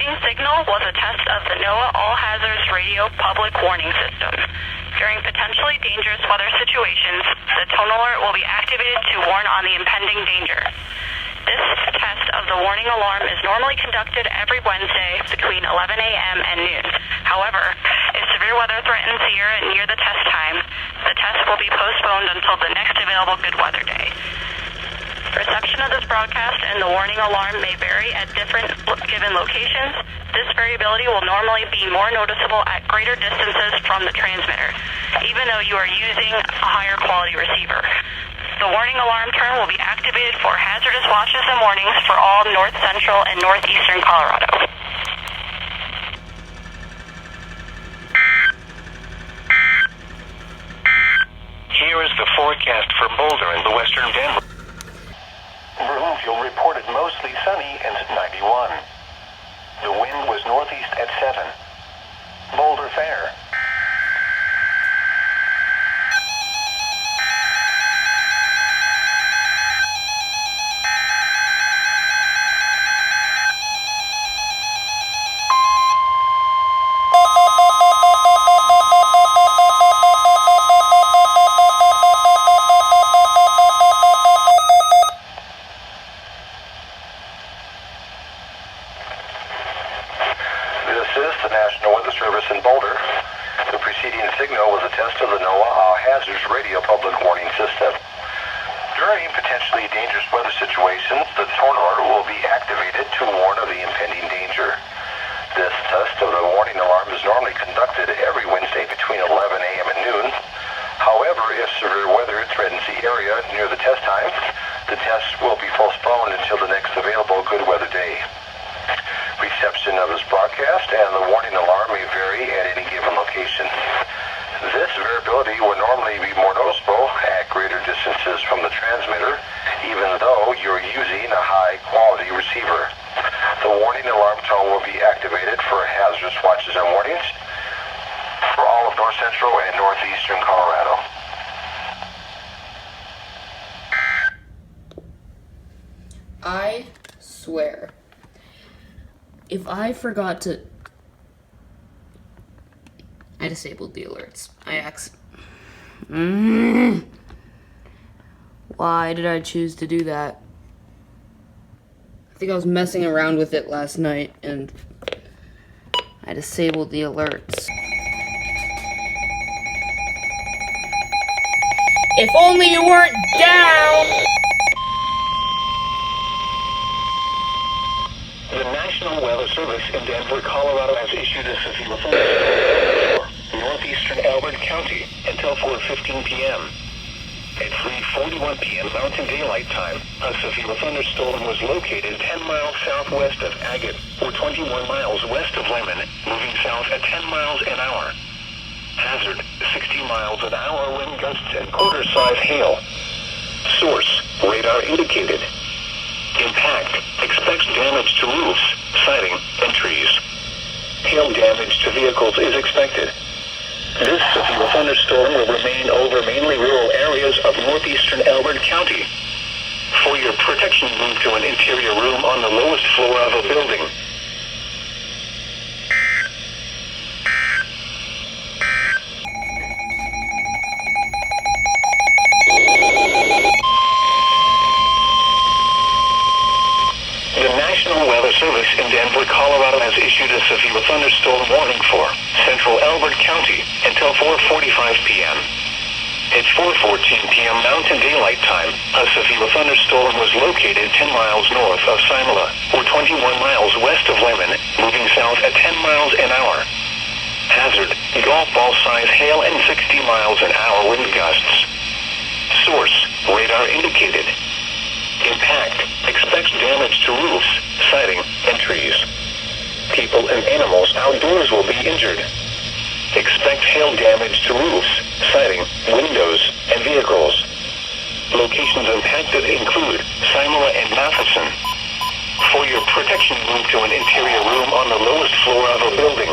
preceding signal was a test of the NOAA All Hazards Radio Public Warning System. During potentially dangerous weather situations, the tone alert will be activated to warn on the impending danger. This test of the warning alarm is normally conducted every Wednesday between 11 a.m. and noon. However, if severe weather threatens here near the test time, the test will be postponed until the next available good weather day. Reception of this broadcast and the warning alarm may vary at different given locations. This variability will normally be more noticeable at greater distances from the transmitter, even though you are using a higher quality receiver. The warning alarm term will be activated for hazardous watches and warnings for all north central and northeastern Colorado. Here is the forecast for Boulder and the western Denver. Broomfield reported mostly sunny and 91. The wind was northeast at 7. Boulder fair. In Boulder, the preceding signal was a test of the NOAA All Hazards Radio Public Warning System. During potentially dangerous weather situations, the tone alert will be activated to warn of the impending danger. This test of the warning alarm is normally conducted every Wednesday between 11 a.m. and noon. However, if severe weather threatens the area near the test time, the test will be postponed until the next available good weather day. Reception of this broadcast and the warning alarm may vary at any given location. This variability will normally be more noticeable at greater distances from the transmitter, even though you're using a high-quality receiver. The warning alarm tone will be activated for hazardous watches and warnings for all of north central and northeastern Colorado. I swear, if I forgot to... I disabled the alerts. Why did I choose to do that? I think I was messing around with it last night and I disabled the alerts. If only you weren't down! The National Weather Service in Denver, Colorado has issued a severe thunderstorm for northeastern Elbert County until 4:15 p.m. At 3:41 p.m. Mountain Daylight Time, a severe thunderstorm was located 10 miles southwest of Agate, or 21 miles west of Lemon, moving south at 10 miles an hour. Hazard, 60 miles an hour wind gusts and quarter-size hail. Source, radar indicated. Impact, expects damage to roofs, siding, and trees. Hail damage to vehicles is expected. This severe thunderstorm will remain over mainly rural areas of northeastern Elbert County. For your protection, move to an interior room on the lowest floor of a building. Service in Denver, Colorado has issued a severe thunderstorm warning for central Elbert County until 4:45 p.m. At 4:14 p.m. Mountain Daylight Time, a severe thunderstorm was located 10 miles north of Simula, or 21 miles west of Lemon, moving south at 10 miles an hour. Hazard, golf ball size hail and 60 miles an hour wind gusts. Source, radar indicated. Impact, expects damage to roofs, siding, and trees. People and animals outdoors will be injured. Expect hail damage to roofs, siding, windows, and vehicles. Locations impacted include Simula and Matheson. For your protection, move to an interior room on the lowest floor of a building.